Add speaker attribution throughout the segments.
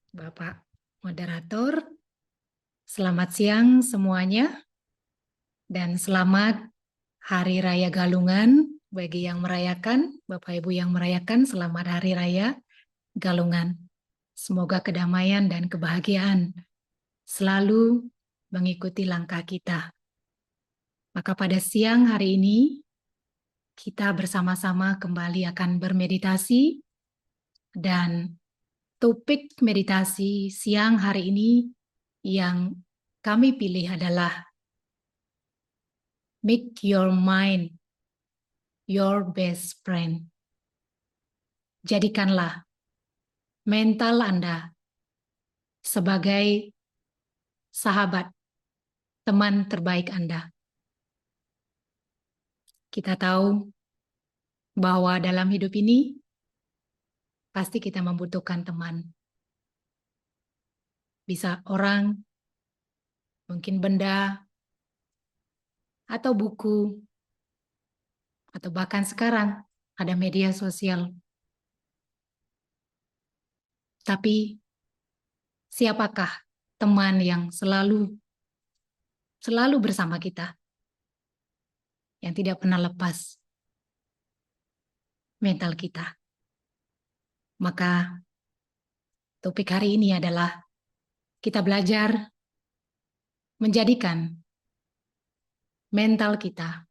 Speaker 1: Bapak Moderator, selamat siang semuanya, dan selamat Hari Raya Galungan bagi yang merayakan, Bapak Ibu yang merayakan, selamat Hari Raya Galungan. Semoga kedamaian dan kebahagiaan selalu mengikuti langkah kita. Maka pada siang hari ini, kita bersama-sama kembali akan bermeditasi, dan topik meditasi siang hari ini yang kami pilih adalah make your mind your best friend. Jadikanlah mental Anda sebagai sahabat, teman terbaik Anda. Kita tahu bahwa dalam hidup ini pasti kita membutuhkan teman. Bisa orang, mungkin benda, atau buku, atau bahkan sekarang ada media sosial. Tapi siapakah teman yang selalu bersama kita, yang tidak pernah lepas mental kita? Maka topik hari ini adalah kita belajar menjadikan mental kita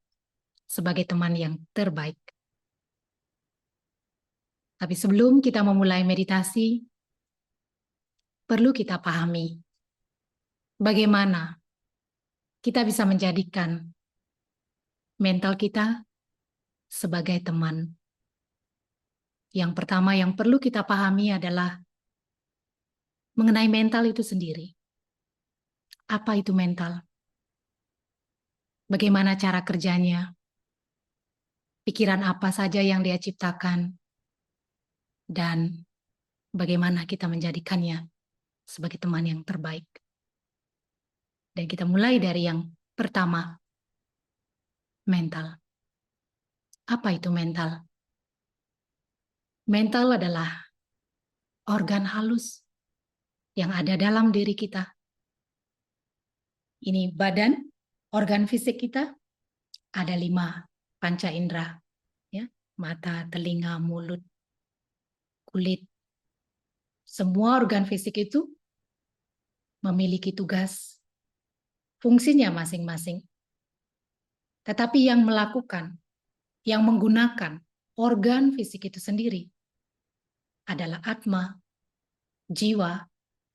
Speaker 1: sebagai teman yang terbaik. Tapi sebelum kita memulai meditasi, perlu kita pahami bagaimana kita bisa menjadikan mental kita sebagai teman. Yang pertama yang perlu kita pahami adalah mengenai mental itu sendiri. Apa itu mental? Bagaimana cara kerjanya? Pikiran apa saja yang dia ciptakan? Dan bagaimana kita menjadikannya sebagai teman yang terbaik? Dan kita mulai dari yang pertama, mental. Apa itu mental? Mental adalah organ halus yang ada dalam diri kita. Ini badan, organ fisik kita, ada 5 panca indera, ya, mata, telinga, mulut, kulit. Semua organ fisik itu memiliki tugas, fungsinya masing-masing. Tetapi yang melakukan, yang menggunakan organ fisik itu sendiri adalah atma, jiwa,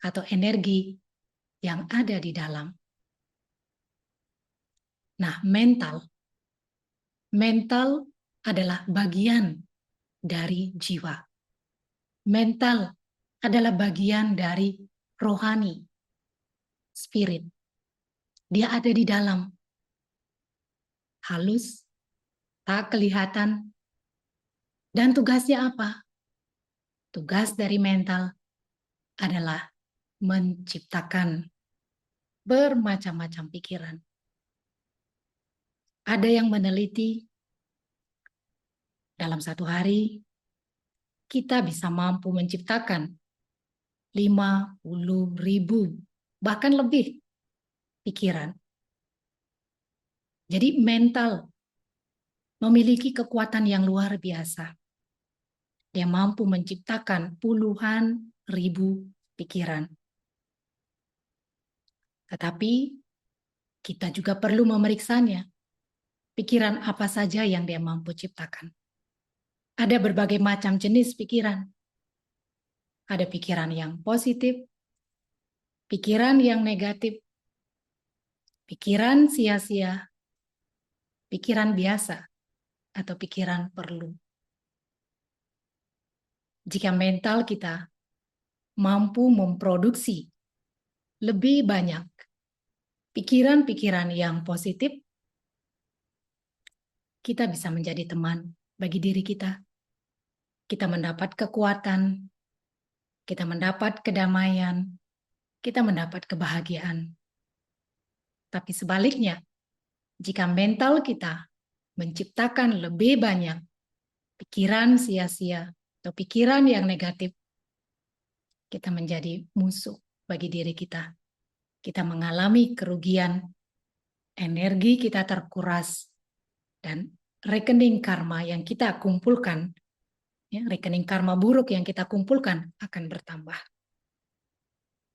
Speaker 1: atau energi yang ada di dalam. Nah, mental adalah bagian dari jiwa. Mental adalah bagian dari rohani, spirit. Dia ada di dalam. Halus, tak kelihatan. Dan tugasnya apa? Tugas dari mental adalah menciptakan bermacam-macam pikiran. Ada yang meneliti dalam satu hari kita bisa mampu menciptakan 50.000 bahkan lebih pikiran. Jadi mental memiliki kekuatan yang luar biasa. Dia mampu menciptakan puluhan ribu pikiran. Tetapi kita juga perlu memeriksanya. Pikiran apa saja yang dia mampu ciptakan. Ada berbagai macam jenis pikiran. Ada pikiran yang positif, pikiran yang negatif, pikiran sia-sia, pikiran biasa, atau pikiran perlu. Jika mental kita mampu memproduksi lebih banyak pikiran-pikiran yang positif, kita bisa menjadi teman bagi diri kita. Kita mendapat kekuatan, kita mendapat kedamaian, kita mendapat kebahagiaan. Tapi sebaliknya, jika mental kita menciptakan lebih banyak pikiran sia-sia atau pikiran yang negatif, kita menjadi musuh bagi diri kita. Kita mengalami kerugian, energi kita terkuras, dan rekening karma yang kita kumpulkan, ya, rekening karma buruk yang kita kumpulkan akan bertambah.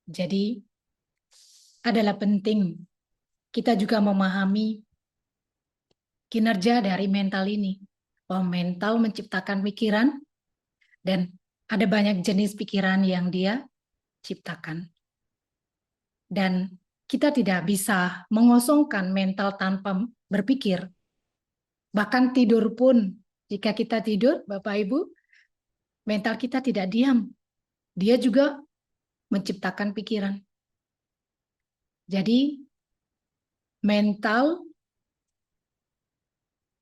Speaker 1: Jadi, adalah penting kita juga memahami kinerja dari mental ini. Bahwa mental menciptakan pikiran, dan ada banyak jenis pikiran yang dia ciptakan. Dan kita tidak bisa mengosongkan mental tanpa berpikir. Bahkan tidur pun, jika kita tidur, Bapak Ibu, mental kita tidak diam. Dia juga menciptakan pikiran. Jadi, mental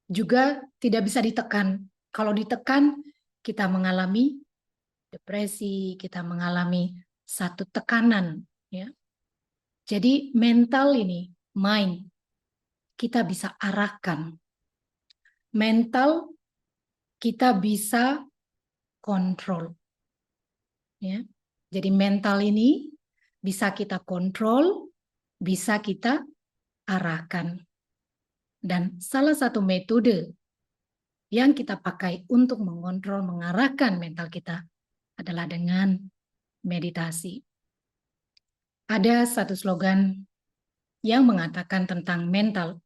Speaker 1: juga tidak bisa ditekan. Kalau ditekan, kita mengalami depresi, kita mengalami satu tekanan. Ya. Jadi mental ini, mind, kita bisa arahkan. Mental kita bisa kontrol. Ya. Jadi mental ini bisa kita kontrol, bisa kita arahkan. Dan salah satu metode yang kita pakai untuk mengontrol, mengarahkan mental kita adalah dengan meditasi. Ada satu slogan yang mengatakan tentang mental.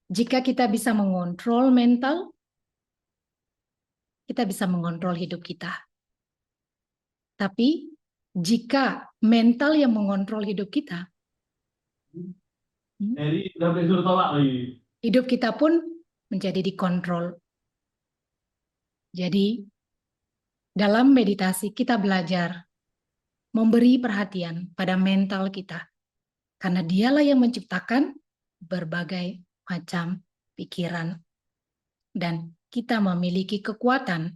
Speaker 1: Jika kita bisa mengontrol mental, kita bisa mengontrol hidup kita. Tapi jika mental yang mengontrol hidup kita, hidup kita pun menjadi dikontrol. Jadi dalam meditasi kita belajar memberi perhatian pada mental kita. Karena dialah yang menciptakan berbagai macam pikiran. Dan kita memiliki kekuatan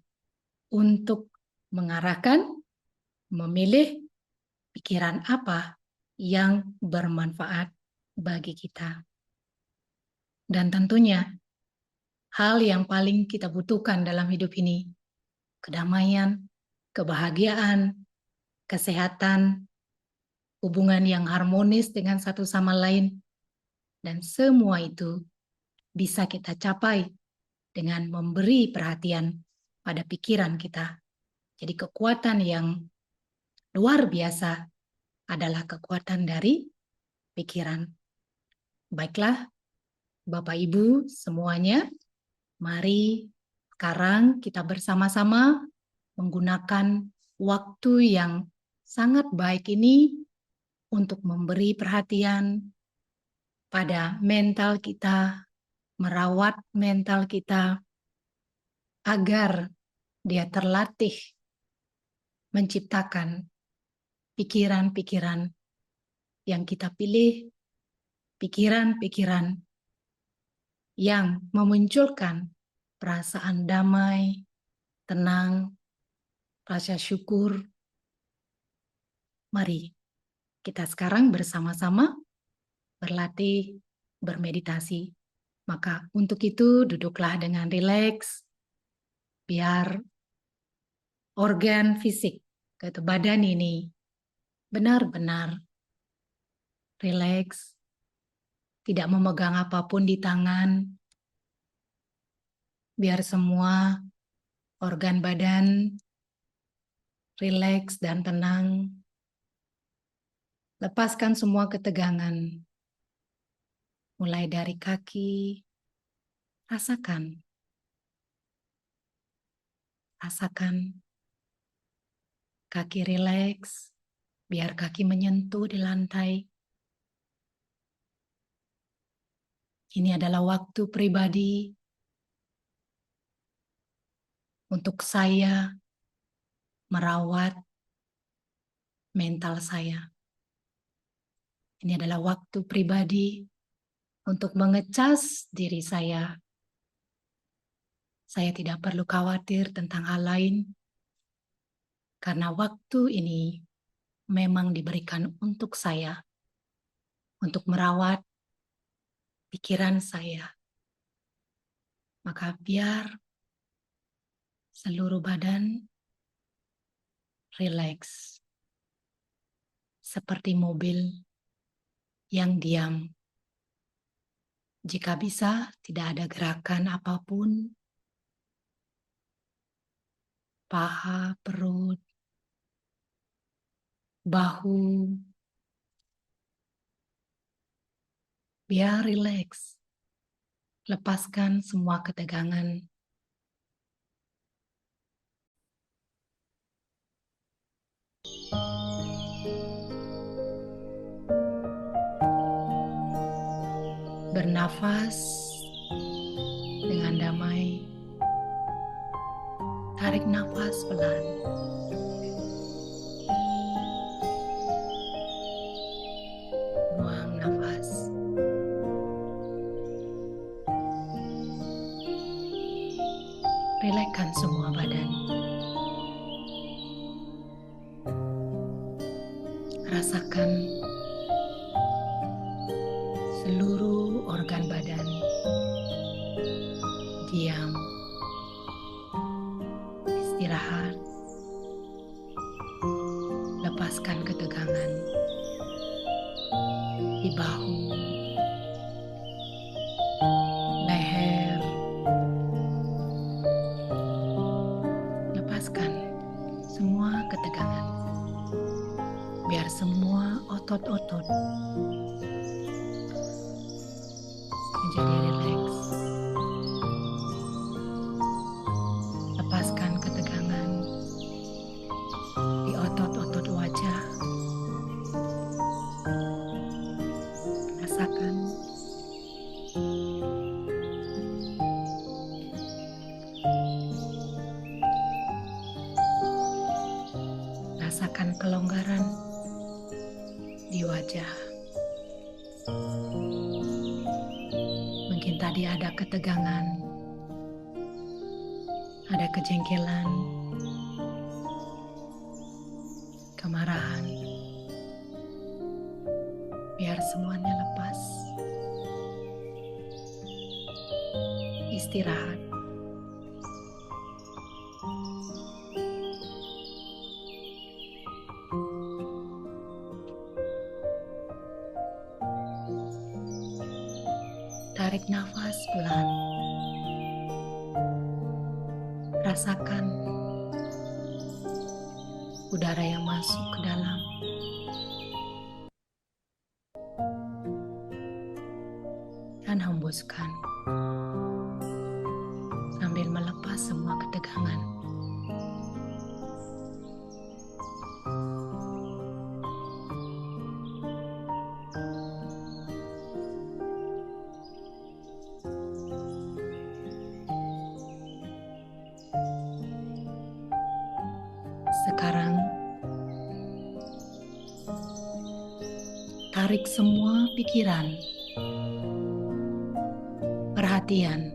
Speaker 1: untuk mengarahkan, memilih pikiran apa yang bermanfaat bagi kita. Dan tentunya hal yang paling kita butuhkan dalam hidup ini, kedamaian, kebahagiaan, kesehatan, hubungan yang harmonis dengan satu sama lain, dan semua itu bisa kita capai dengan memberi perhatian pada pikiran kita. Jadi kekuatan yang luar biasa adalah kekuatan dari pikiran. Baiklah, Bapak Ibu semuanya, mari sekarang kita bersama-sama menggunakan waktu yang sangat baik ini untuk memberi perhatian pada mental kita, merawat mental kita, agar dia terlatih menciptakan pikiran-pikiran yang kita pilih, pikiran-pikiran yang memunculkan perasaan damai, tenang, rasa syukur. Mari kita sekarang bersama-sama berlatih, bermeditasi. Maka untuk itu duduklah dengan rileks, biar organ fisik, yaitu badan ini benar-benar rileks, tidak memegang apapun di tangan, biar semua organ badan rileks dan tenang. Lepaskan semua ketegangan, mulai dari kaki, rasakan kaki rileks, biar kaki menyentuh di lantai. Ini adalah waktu pribadi untuk saya merawat mental saya. Ini adalah waktu pribadi untuk mengecas diri saya. Saya tidak perlu khawatir tentang hal lain, karena waktu ini memang diberikan untuk saya, untuk merawat pikiran saya. Maka biar seluruh badan rileks, seperti mobil yang diam. Jika bisa, tidak ada gerakan apapun, paha, perut, bahu, biar rileks. Lepaskan semua ketegangan. Bernafas dengan damai. Tarik nafas pelan. Buang nafas. Rilekskan semua badan. Rasakan seluruh organ badan diam, istirahat, lepaskan ketegangan di bahu, leher, lepaskan semua ketegangan, biar semua otot-otot menjadi rileks. Lepaskan ketegangan di otot-otot wajah. Rasakan kelonggaran di wajah. Mungkin tadi ada ketegangan, ada kejengkelan, kemarahan. Biar semuanya lepas. Istirahat. Tarik nafas pelan. Rasakan udara yang masuk ke dalam. Dan hembuskan sambil melepas semua ketegangan. Sekarang tarik semua pikiran, perhatian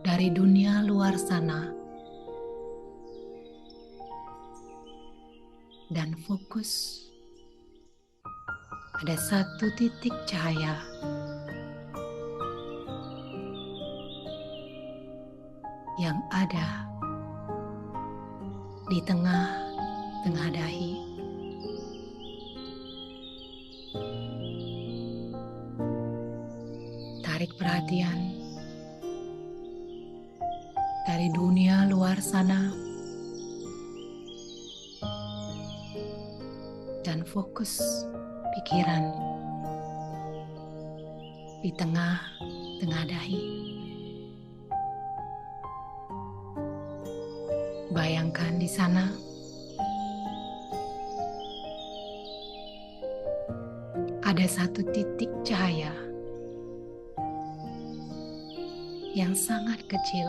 Speaker 1: dari dunia luar sana dan fokus pada satu titik cahaya yang ada di tengah-tengah dahi. Tarik perhatian dari dunia luar sana dan fokus pikiran di tengah-tengah dahi. Bayangkan di sana ada satu titik cahaya yang sangat kecil.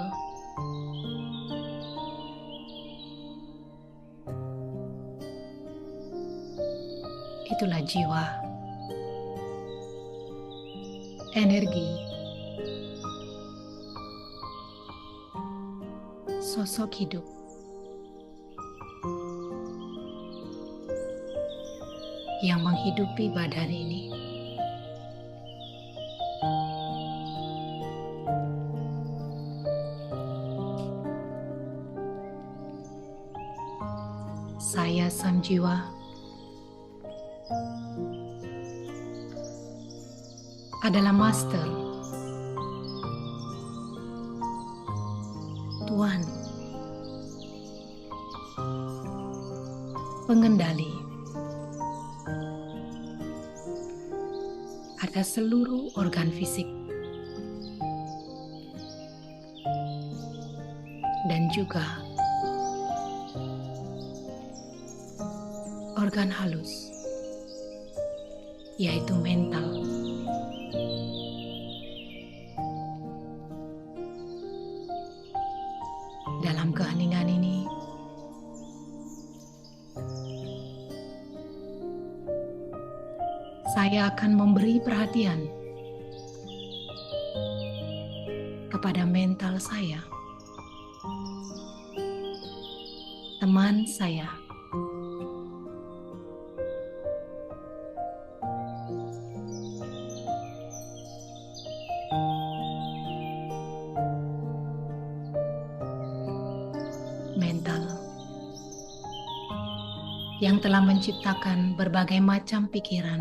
Speaker 1: Itulah jiwa, energi, sosok hidup yang menghidupi badan ini. Saya sang jiwa adalah master, tuan, pengendali atas seluruh organ fisik dan juga organ halus, yaitu mental. Dalam keheningan ini, saya akan memberi perhatian kepada mental saya, teman saya, mental yang telah menciptakan berbagai macam pikiran,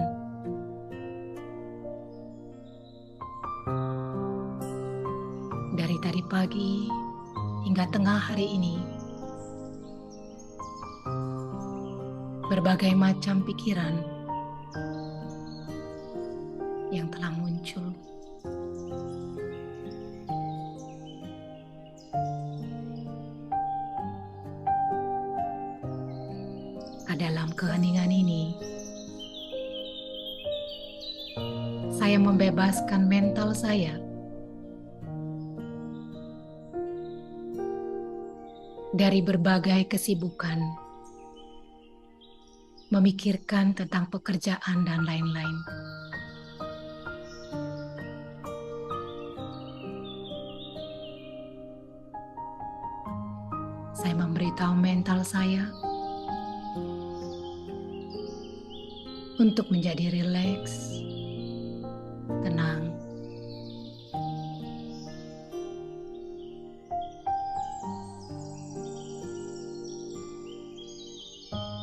Speaker 1: dari tadi pagi hingga tengah hari ini. Berbagai macam pikiran yang telah muncul. Dalam keheningan ini, saya membebaskan mental saya dari berbagai kesibukan, memikirkan tentang pekerjaan dan lain-lain. Saya memberitahu mental saya untuk menjadi rileks, tenang,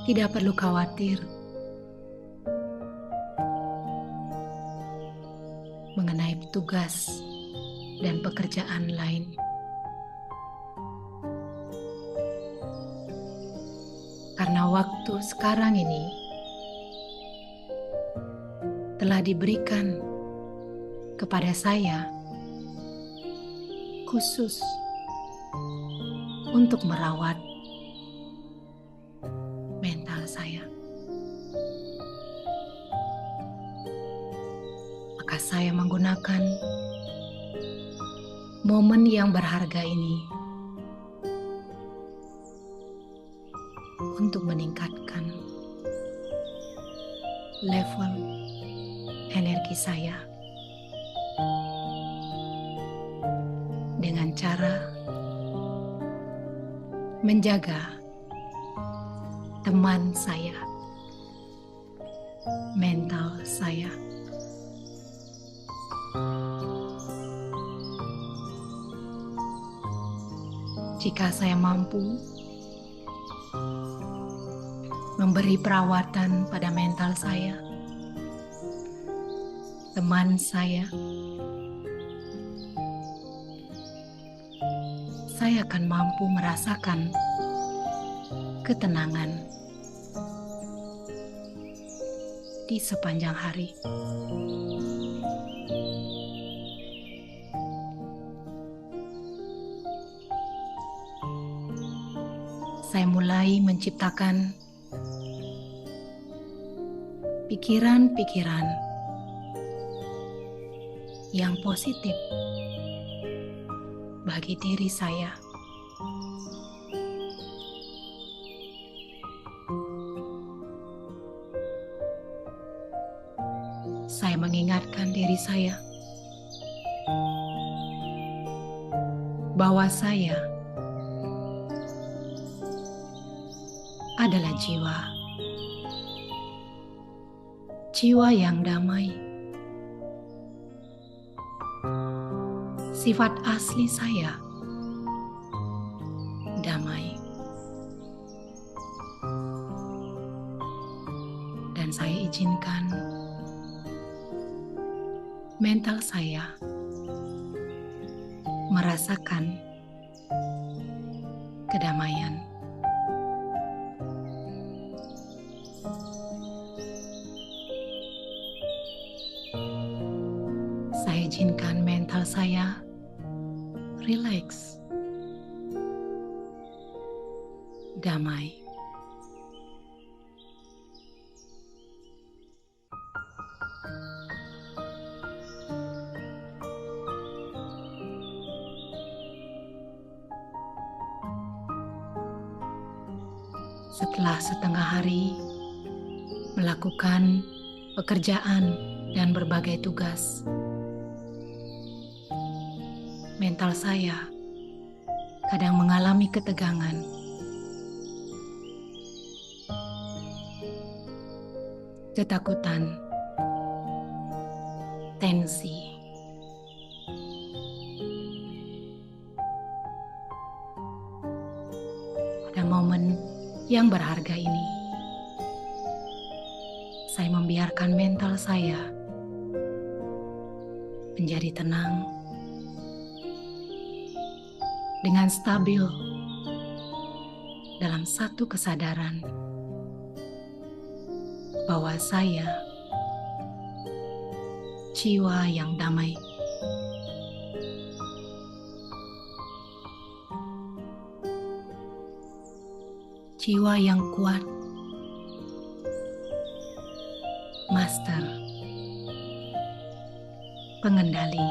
Speaker 1: tidak perlu khawatir mengenai tugas dan pekerjaan lain. Karena waktu sekarang ini telah diberikan kepada saya khusus untuk merawat mental saya. Maka saya menggunakan momen yang berharga ini untuk meningkatkan level energi saya dengan cara menjaga teman saya, mental saya. Jika saya mampu memberi perawatan pada mental saya, teman saya akan mampu merasakan ketenangan di sepanjang hari. Saya mulai menciptakan pikiran-pikiran yang positif bagi diri saya. Saya mengingatkan diri saya bahwa saya adalah jiwa yang damai. Sifat asli saya damai. Dan saya izinkan mental saya merasakan kedamaian. Saya izinkan mental saya rileks, damai. Setelah setengah hari melakukan pekerjaan dan berbagai tugas, mental saya kadang mengalami ketegangan, ketakutan, tensi. Pada momen yang berharga ini, saya membiarkan mental saya menjadi tenang dengan stabil dalam satu kesadaran bahwa saya jiwa yang damai. Jiwa yang kuat, master, pengendali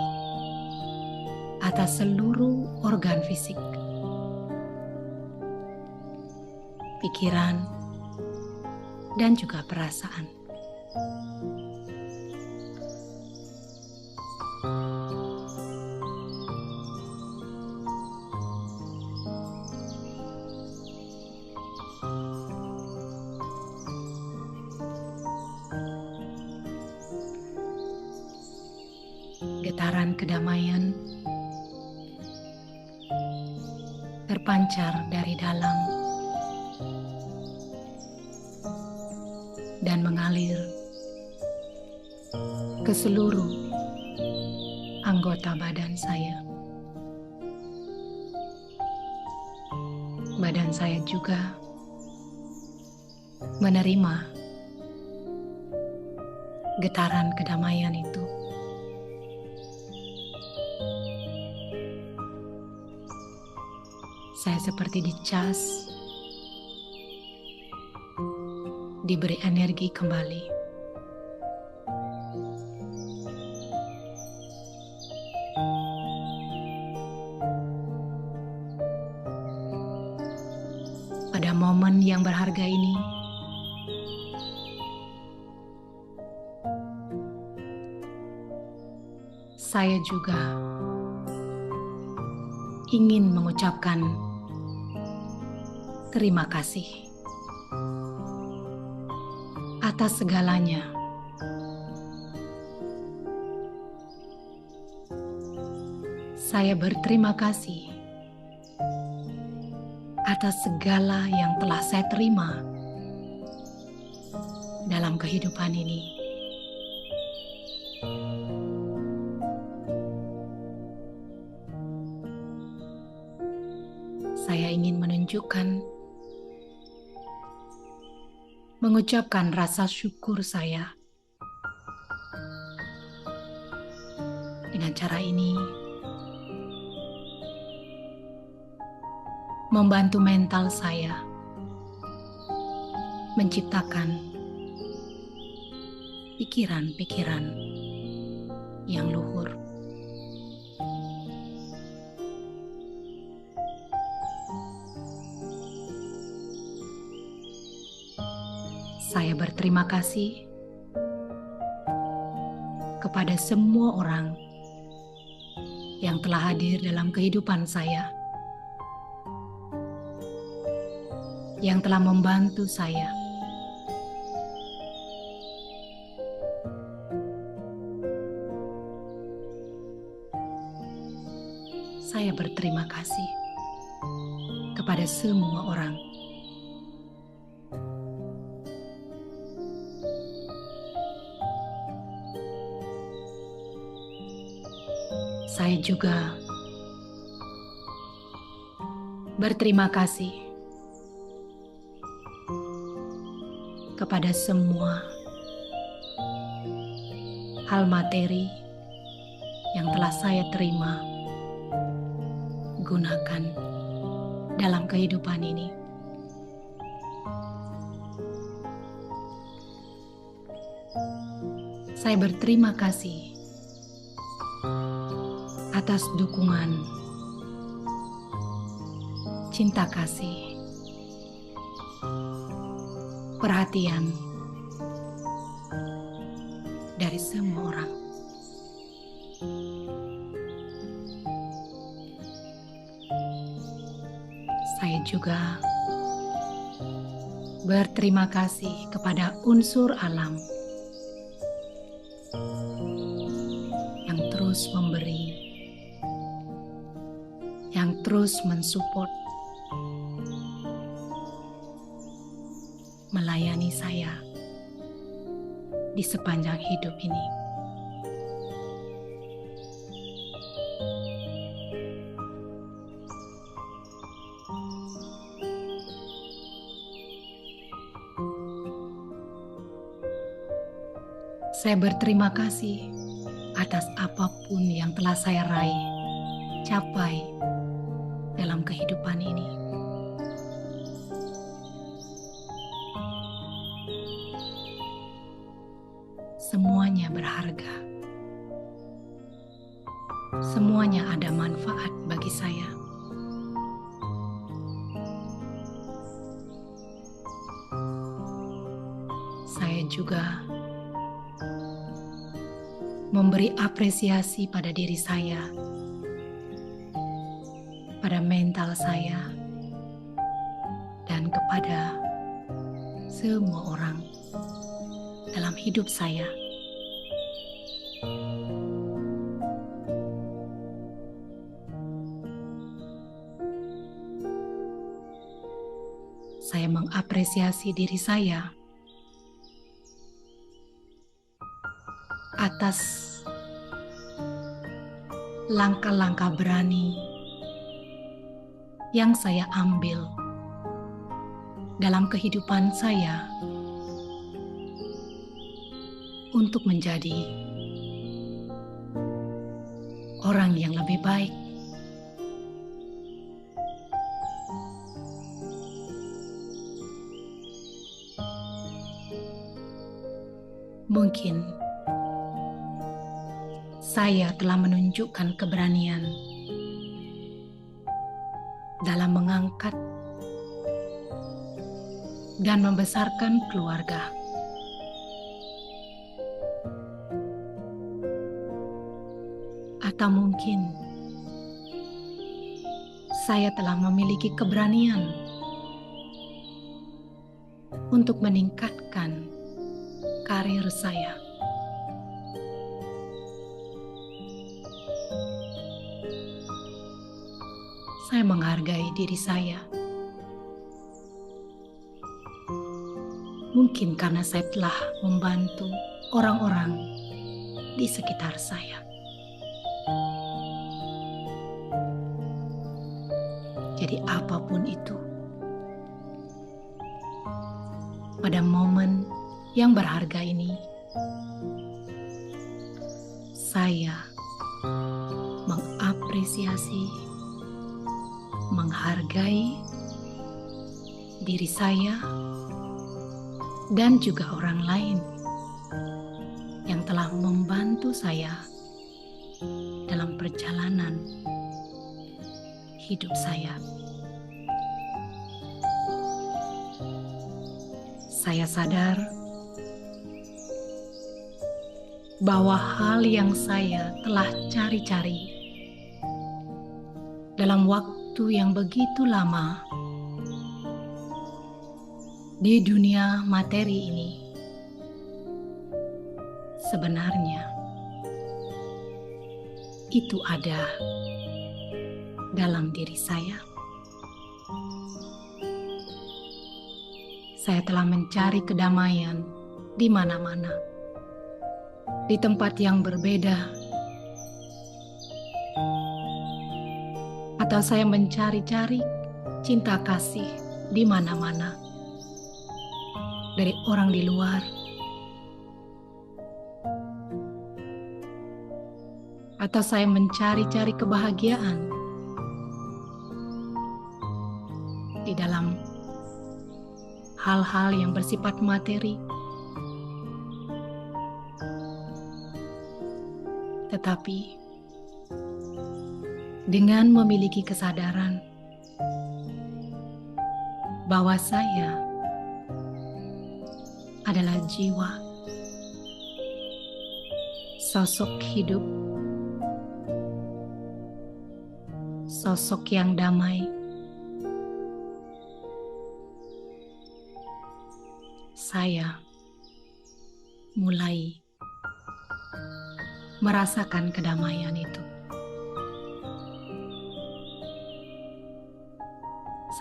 Speaker 1: atas seluruh organ fisik, pikiran, dan juga perasaan. Getaran kedamaian terpancar dari dalam dan mengalir ke seluruh anggota badan saya. Badan saya juga menerima getaran kedamaian itu. Saya seperti dicas, diberi energi kembali. Pada momen yang berharga ini, saya juga ingin mengucapkan terima kasih atas segalanya. Saya berterima kasih atas segala yang telah saya terima dalam kehidupan ini. Saya ingin mengucapkan rasa syukur saya. Dengan cara ini, membantu mental saya menciptakan pikiran-pikiran yang luhur. Saya berterima kasih kepada semua orang yang telah hadir dalam kehidupan saya, yang telah membantu saya. Saya berterima kasih kepada semua orang. Saya juga berterima kasih kepada semua hal materi yang telah saya terima, gunakan dalam kehidupan ini. Saya berterima kasih atas dukungan, cinta kasih, perhatian dari semua orang. Saya juga berterima kasih kepada unsur alam yang terus memberi, yang terus mensupport, melayani saya di sepanjang hidup ini. Saya berterima kasih atas apapun yang telah saya raih, capai dalam kehidupan ini. Semuanya berharga. Semuanya ada manfaat bagi saya. Saya juga memberi apresiasi pada diri saya, pada mental saya, dan kepada semua orang dalam hidup saya. Saya mengapresiasi diri saya atas langkah-langkah berani yang saya ambil dalam kehidupan saya untuk menjadi orang yang lebih baik. Mungkin saya telah menunjukkan keberanian dalam mengangkat dan membesarkan keluarga. Atau mungkin saya telah memiliki keberanian untuk meningkatkan karir saya. Saya menghargai diri saya. Mungkin karena saya telah membantu orang-orang di sekitar saya. Jadi apapun itu, pada momen yang berharga ini, saya mengapresiasi, menghargai diri saya dan juga orang lain yang telah membantu saya dalam perjalanan hidup saya. Saya sadar bahwa hal yang saya telah cari-cari dalam waktu yang begitu lama di dunia materi ini sebenarnya itu ada dalam diri saya. Saya telah mencari kedamaian di mana-mana, di tempat yang berbeda, Atau saya mencari-cari cinta kasih di mana-mana, dari orang di luar, atau saya mencari-cari kebahagiaan di dalam hal-hal yang bersifat materi. Tetapi dengan memiliki kesadaran bahwa saya adalah jiwa, sosok hidup, sosok yang damai, saya mulai merasakan kedamaian itu.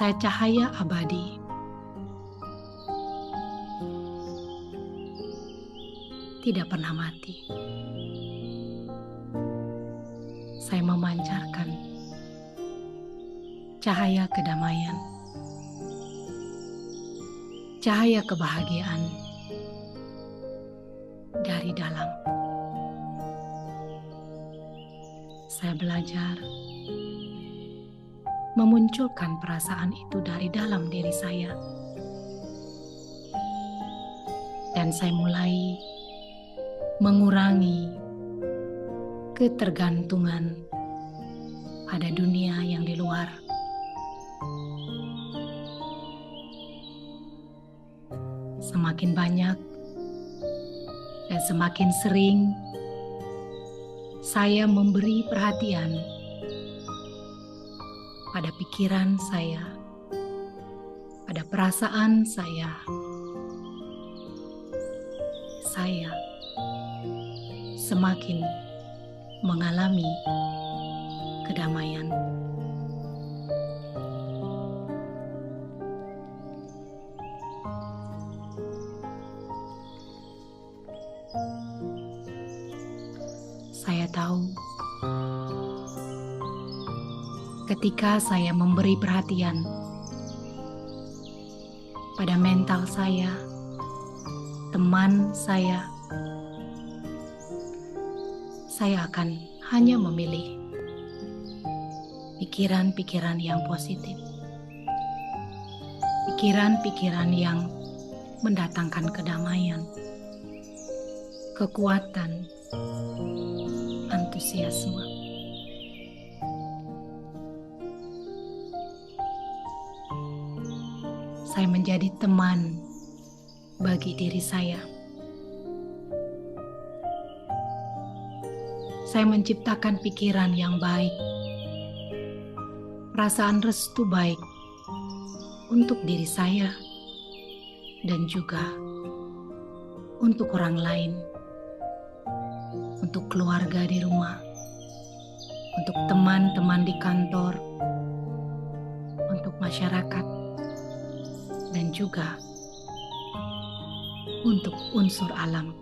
Speaker 1: Saya cahaya abadi. Tidak pernah mati. Saya memancarkan cahaya kedamaian, cahaya kebahagiaan dari dalam. Saya belajar memunculkan perasaan itu dari dalam diri saya. Dan saya mulai mengurangi ketergantungan pada dunia yang di luar. Semakin banyak dan semakin sering saya memberi perhatian pada pikiran saya, pada perasaan saya semakin mengalami kedamaian. Saya tahu ketika saya memberi perhatian pada mental saya, teman saya akan hanya memilih pikiran-pikiran yang positif, pikiran-pikiran yang mendatangkan kedamaian, kekuatan, antusiasme. Saya menjadi teman bagi diri saya. Saya menciptakan pikiran yang baik, perasaan restu baik untuk diri saya dan juga untuk orang lain, untuk keluarga di rumah, untuk teman-teman di kantor, untuk masyarakat, dan juga untuk unsur alam.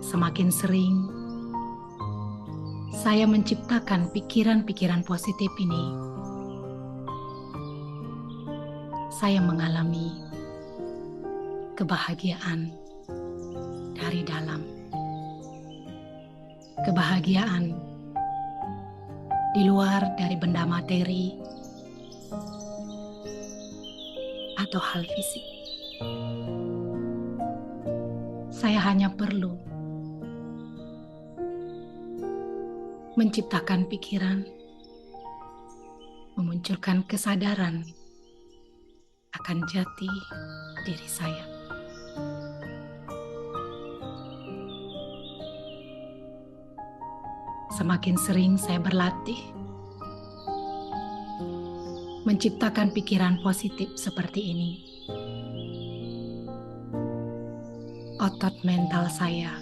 Speaker 1: Semakin sering saya menciptakan pikiran-pikiran positif ini, saya mengalami kebahagiaan dari dalam. Kebahagiaan di luar dari benda materi atau hal fisik. Saya hanya perlu menciptakan pikiran, memunculkan kesadaran akan jati diri saya. Semakin sering saya berlatih menciptakan pikiran positif seperti ini, otot mental saya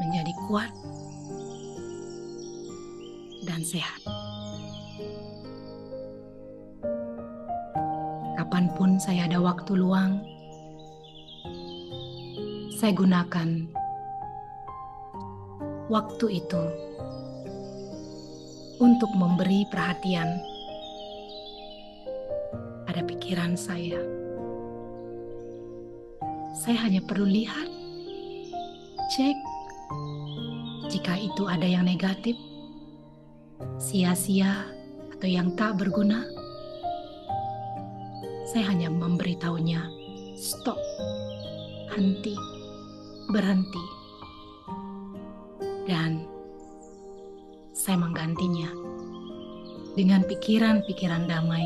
Speaker 1: menjadi kuat dan sehat. Kapanpun saya ada waktu luang, Saya gunakan waktu itu untuk memberi perhatian pada pikiran saya. Saya hanya perlu lihat, cek, jika itu ada yang negatif, sia-sia, atau yang tak berguna. Saya hanya memberitahunya, stop, henti, berhenti. Dan saya menggantinya dengan pikiran-pikiran damai,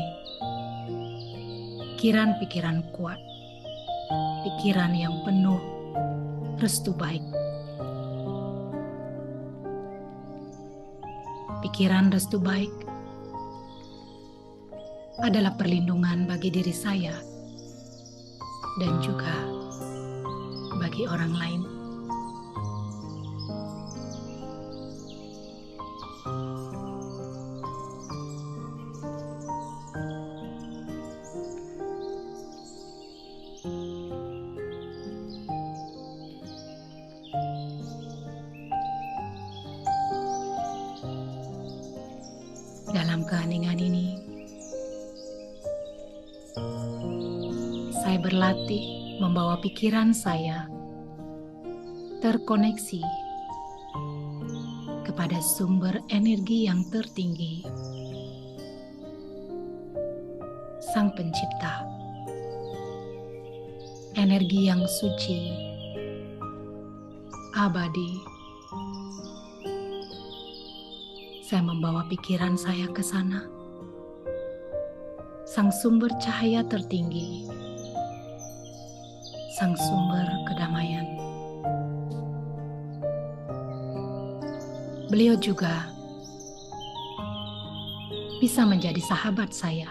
Speaker 1: pikiran-pikiran kuat, pikiran yang penuh restu baik. Pikiran restu baik adalah perlindungan bagi diri saya dan juga bagi orang lain. Dalam keheningan ini, saya berlatih membawa pikiran saya terkoneksi kepada sumber energi yang tertinggi, Sang Pencipta, energi yang suci, abadi. Saya membawa pikiran saya ke sana, Sang sumber cahaya tertinggi, Sang sumber kedamaian. Beliau juga bisa menjadi sahabat saya.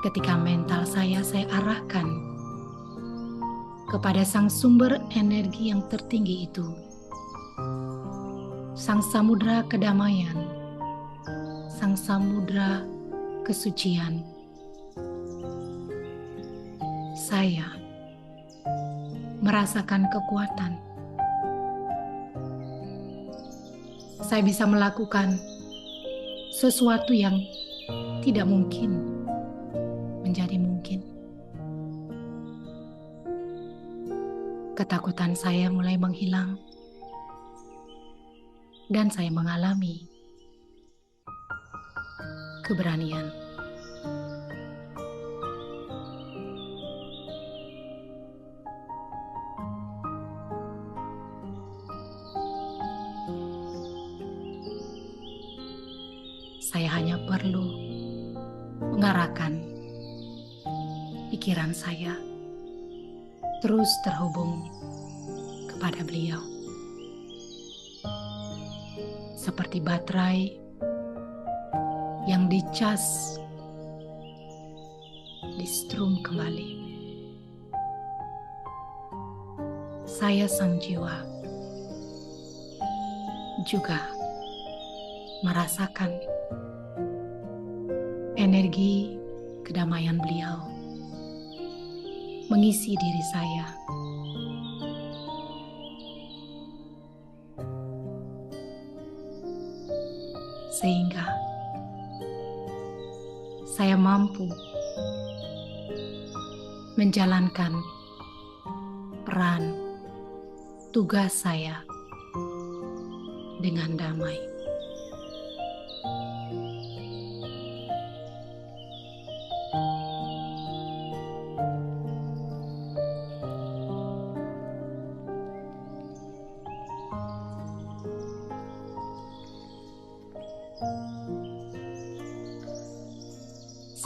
Speaker 1: Ketika mental saya arahkan kepada Sang sumber energi yang tertinggi itu, Sang samudra kedamaian, Sang samudra kesucian. Saya merasakan kekuatan. Saya bisa melakukan sesuatu yang tidak mungkin menjadi mungkin. Ketakutan saya mulai menghilang. Dan saya mengalami keberanian. Saya hanya perlu mengarahkan pikiran saya terus terhubung kepada beliau. Seperti baterai yang dicas, di-strum kembali. Saya sang jiwa juga merasakan energi kedamaian beliau mengisi diri saya. Sehingga saya mampu menjalankan peran tugas saya dengan damai.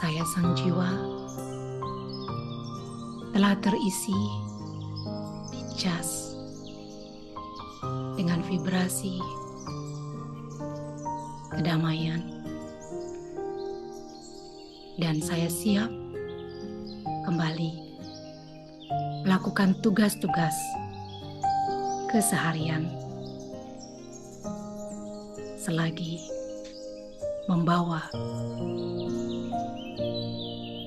Speaker 1: Saya sang jiwa telah terisi, dicas dengan vibrasi kedamaian, dan saya siap kembali melakukan tugas-tugas keseharian selagi membawa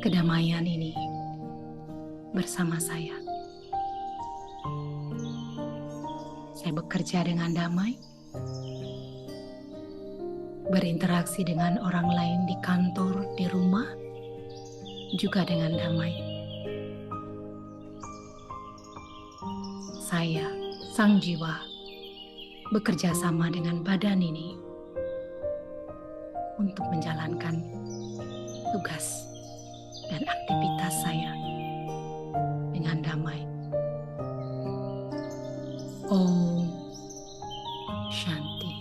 Speaker 1: kedamaian ini bersama saya. Saya bekerja dengan damai, berinteraksi dengan orang lain di kantor, di rumah, juga dengan damai. Saya, sang jiwa, bekerja sama dengan badan ini untuk menjalankan tugas dan aktivitas saya dengan damai. Om Shanti.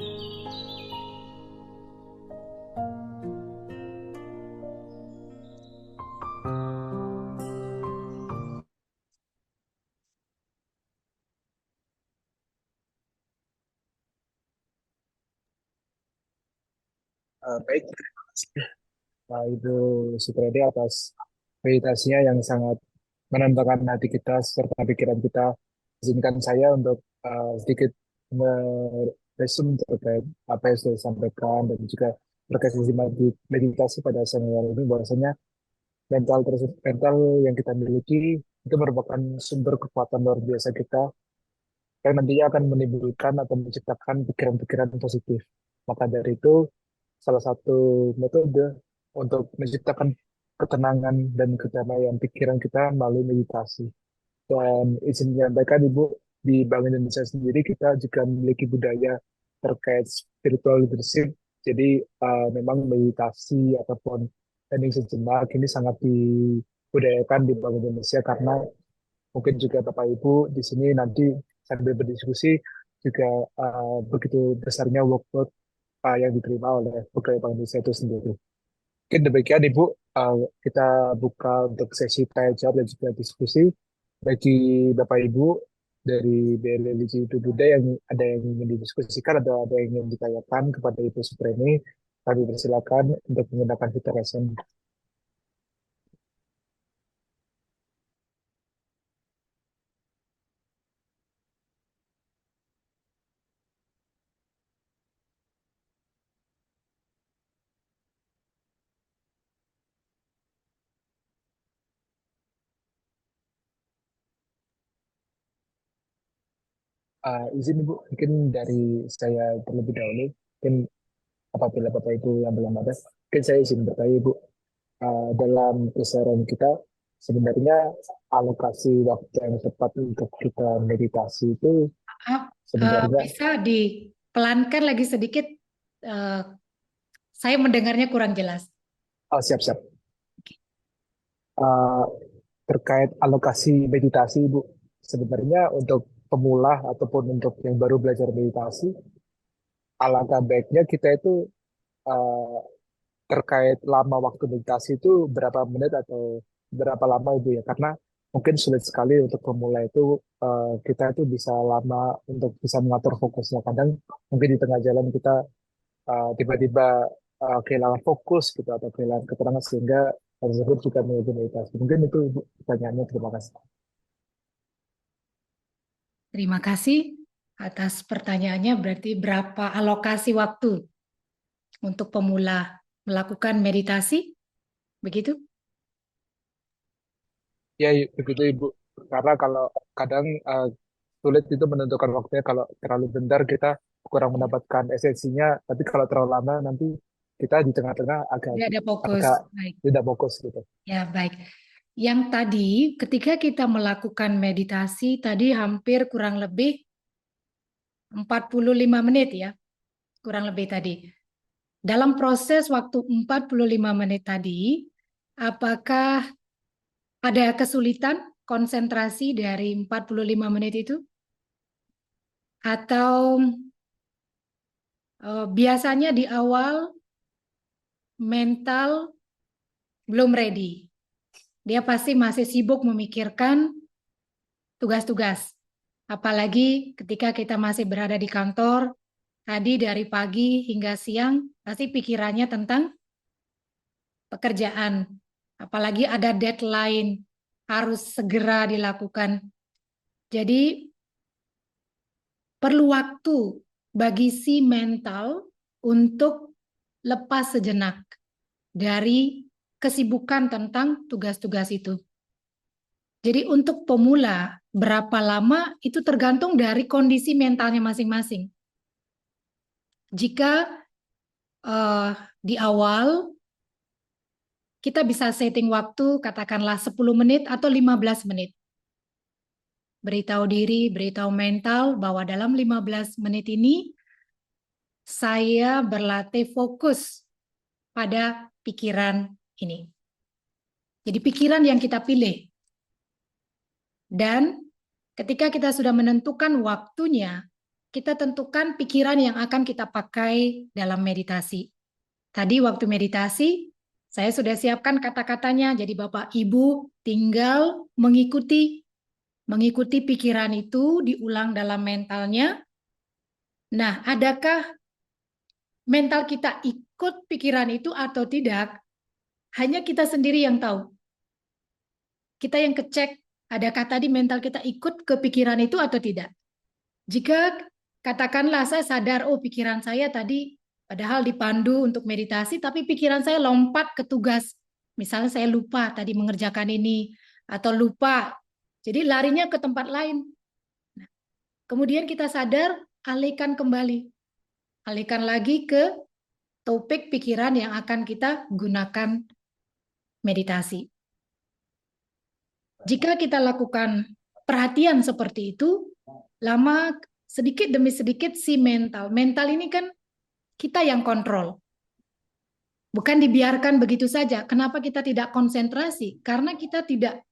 Speaker 2: Baik, terima kasih Ibu Supriyadi atas meditasinya yang sangat menenangkan hati kita serta pikiran kita. Izinkan saya untuk sedikit meresum terkait apa yang sudah disampaikan dan juga terkait sesi meditasi pada siang hari ini bahwasanya mental yang kita miliki itu merupakan sumber kekuatan luar biasa kita yang nantinya akan menimbulkan atau menciptakan pikiran-pikiran positif. Maka dari itu, salah satu metode untuk menciptakan ketenangan dan kedamaian pikiran kita melalui meditasi. Dan izin menyampaikan Ibu, di Bank Indonesia sendiri kita juga memiliki budaya terkait spiritual leadership. Jadi memang meditasi ataupun hening sejenak ini sangat dibudayakan di Bank Indonesia karena mungkin juga Bapak Ibu di sini nanti sambil berdiskusi juga begitu besarnya workload yang diterima oleh pegawai Bank Indonesia itu sendiri. Mungkin demikian Ibu, kita buka untuk sesi tanya jawab dan juga diskusi bagi Bapak Ibu dari BRI Religi Itu Buddha yang ada yang ingin didiskusikan atau ada yang ingin ditanyakan kepada Ibu Supremi, kami persilakan untuk menggunakan fitur raise hand. Izin Ibu, mungkin dari saya terlebih dahulu, mungkin apabila Bapak Ibu yang belum ada, mungkin saya izin bertanya Ibu, dalam kisaran kita sebenarnya alokasi waktu yang tepat untuk kita meditasi itu
Speaker 1: Maaf,
Speaker 2: sebenarnya
Speaker 1: bisa dipelankan lagi sedikit. Eh, saya mendengarnya kurang jelas.
Speaker 2: siap-siap. Uh, Terkait alokasi meditasi Ibu, sebenarnya untuk pemula ataupun untuk yang baru belajar meditasi, alangkah baiknya kita itu uh, terkait lama waktu meditasi itu berapa menit atau berapa lama Ibu ya? Karena mungkin sulit sekali untuk pemula itu kita itu bisa lama untuk bisa mengatur fokusnya. Kadang mungkin di tengah jalan kita tiba-tiba kehilangan fokus gitu atau kehilangan keterangan sehingga hal tersebut juga menjadi meditasi. Mungkin itu Ibu, pertanyaannya. Terima kasih.
Speaker 1: Terima kasih atas pertanyaannya. Berarti berapa alokasi waktu untuk pemula melakukan meditasi? Begitu?
Speaker 2: Ya, begitu Ibu. Karena kalau kadang sulit itu menentukan waktunya. Kalau terlalu bentar kita kurang mendapatkan esensinya, tapi kalau terlalu lama nanti kita di tengah-tengah agak
Speaker 1: Tidak ada fokus.
Speaker 2: agak
Speaker 1: Baik.
Speaker 2: tidak fokus gitu.
Speaker 1: Ya, baik. Yang tadi ketika kita melakukan meditasi tadi hampir kurang lebih 45 menit ya. Kurang lebih tadi. Dalam proses waktu 45 menit tadi, apakah ada kesulitan konsentrasi dari 45 menit itu? Atau biasanya di awal mental belum ready? Dia pasti masih sibuk memikirkan tugas-tugas. Apalagi ketika kita masih berada di kantor, tadi dari pagi hingga siang, pasti pikirannya tentang pekerjaan. Apalagi ada deadline, harus segera dilakukan. Jadi perlu waktu bagi si mental untuk lepas sejenak dari kesibukan tentang tugas-tugas itu. Jadi untuk pemula, berapa lama itu tergantung dari kondisi mentalnya masing-masing. Jika di awal kita bisa setting waktu katakanlah 10 menit atau 15 menit. Beritahu diri, beritahu mental bahwa dalam 15 menit ini saya berlatih fokus pada pikiran ini. Jadi pikiran yang kita pilih. Dan ketika kita sudah menentukan waktunya, kita tentukan pikiran yang akan kita pakai dalam meditasi. Tadi waktu meditasi, saya sudah siapkan kata-katanya, jadi Bapak Ibu tinggal mengikuti pikiran itu, diulang dalam mentalnya. Nah, adakah mental kita ikut pikiran itu atau tidak? Hanya kita sendiri yang tahu. Kita yang kecek, adakah tadi mental kita ikut ke pikiran itu atau tidak? Jika katakanlah saya sadar, oh pikiran saya tadi padahal dipandu untuk meditasi, tapi pikiran saya lompat ke tugas. Misalnya saya lupa tadi mengerjakan ini, atau lupa. Jadi larinya ke tempat lain. Nah, kemudian kita sadar, alihkan kembali. Alihkan lagi ke topik pikiran yang akan kita gunakan meditasi. Jika kita lakukan perhatian seperti itu, lama sedikit demi sedikit si mental ini kan kita yang kontrol. Bukan dibiarkan begitu saja. Kenapa kita tidak konsentrasi? Karena kita tidak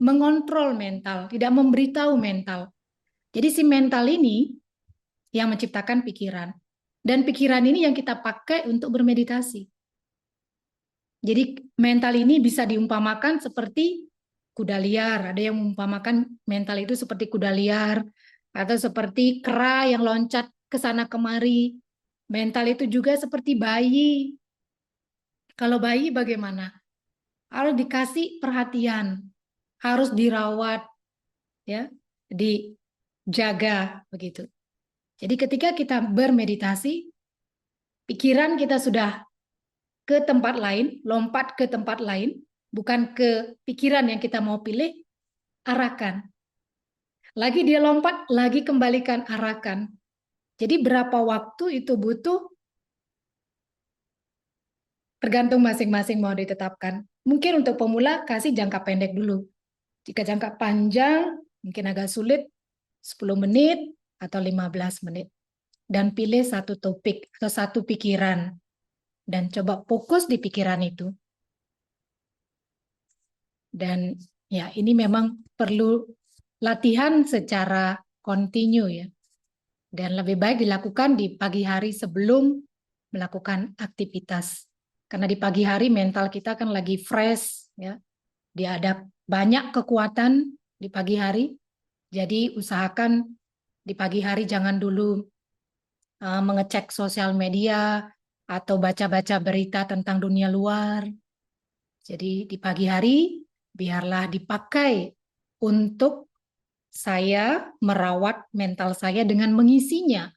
Speaker 1: mengontrol mental, tidak memberitahu mental. Jadi si mental ini yang menciptakan pikiran. Dan pikiran ini yang kita pakai untuk bermeditasi. Jadi mental ini bisa diumpamakan seperti kuda liar. Ada yang mengumpamakan mental itu seperti kuda liar atau seperti kera yang loncat ke sana kemari. Mental itu juga seperti bayi. Kalau bayi bagaimana? Harus dikasih perhatian, harus dirawat, ya, dijaga begitu. Jadi ketika kita bermeditasi, pikiran kita sudah ke tempat lain, lompat ke tempat lain, bukan ke pikiran yang kita mau pilih, arahkan. Lagi dia lompat, lagi kembalikan, arahkan. Jadi berapa waktu itu butuh, tergantung masing-masing mau ditetapkan. Mungkin untuk pemula kasih jangka pendek dulu. Jika jangka panjang, mungkin agak sulit, 10 menit atau 15 menit. Dan pilih satu topik atau satu pikiran. Dan coba fokus di pikiran itu. Dan ya ini memang perlu latihan secara kontinu ya. Dan lebih baik dilakukan di pagi hari sebelum melakukan aktivitas. Karena di pagi hari mental kita kan lagi fresh ya. Dia ada banyak kekuatan di pagi hari. Jadi usahakan di pagi hari jangan dulu mengecek sosial media atau baca-baca berita tentang dunia luar. Jadi di pagi hari biarlah dipakai untuk saya merawat mental saya dengan mengisinya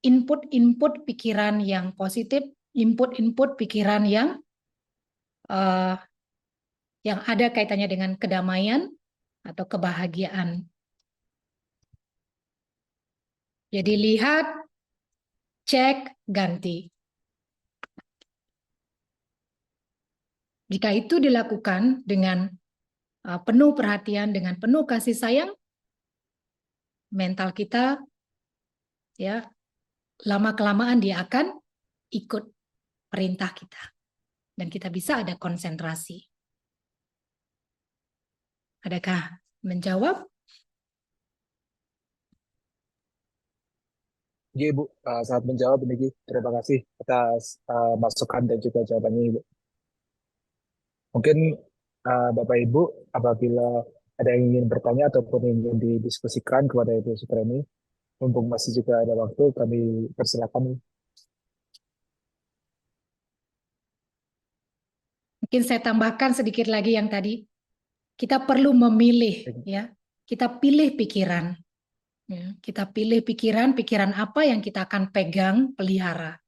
Speaker 1: input-input pikiran yang positif, input-input pikiran uh, yang ada kaitannya dengan kedamaian atau kebahagiaan. Jadi lihat, cek, ganti. Jika itu dilakukan dengan penuh perhatian, dengan penuh kasih sayang, mental kita ya lama-kelamaan dia akan ikut perintah kita. Dan kita bisa ada konsentrasi. Adakah menjawab?
Speaker 2: Iya, Ibu, sangat menjawab ini. Ki. Terima kasih atas masukan dan juga jawabannya, Ibu. Mungkin Bapak Ibu, apabila ada yang ingin bertanya ataupun ingin didiskusikan kepada Ibu Supreni, mumpung masih juga ada waktu, kami persilakan.
Speaker 1: Mungkin saya tambahkan sedikit lagi yang tadi. Kita perlu memilih, ya. Kita pilih pikiran. Ya. Kita pilih pikiran, pikiran apa yang kita akan pegang, pelihara.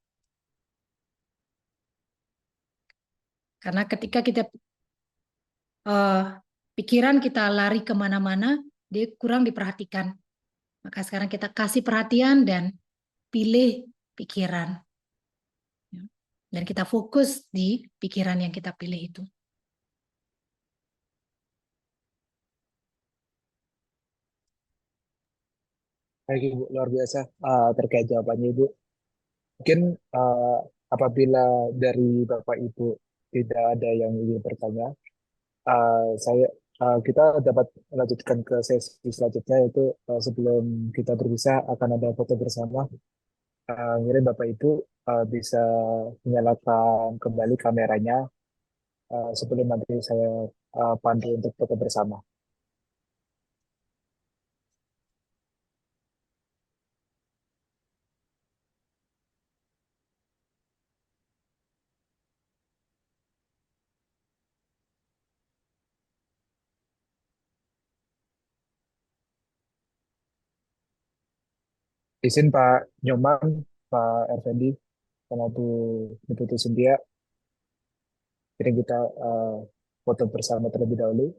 Speaker 1: Karena ketika kita eh, pikiran kita lari kemana-mana, dia kurang diperhatikan. Maka sekarang kita kasih perhatian dan pilih pikiran. Ya. Dan kita fokus di pikiran yang kita pilih itu.
Speaker 2: Baik Ibu, luar biasa terkait jawabannya Ibu. Mungkin uh, apabila dari Bapak Ibu tidak ada yang ingin bertanya, kita dapat melanjutkan ke sesi selanjutnya yaitu sebelum kita berpisah akan ada foto bersama. Ngirim Bapak Ibu bisa menyalakan kembali kameranya sebelum nanti saya pandu untuk foto bersama. Izin Pak Nyoman, Pak Ervendi, sama Bu Deputi Cynthia, jadi kita foto bersama terlebih dahulu.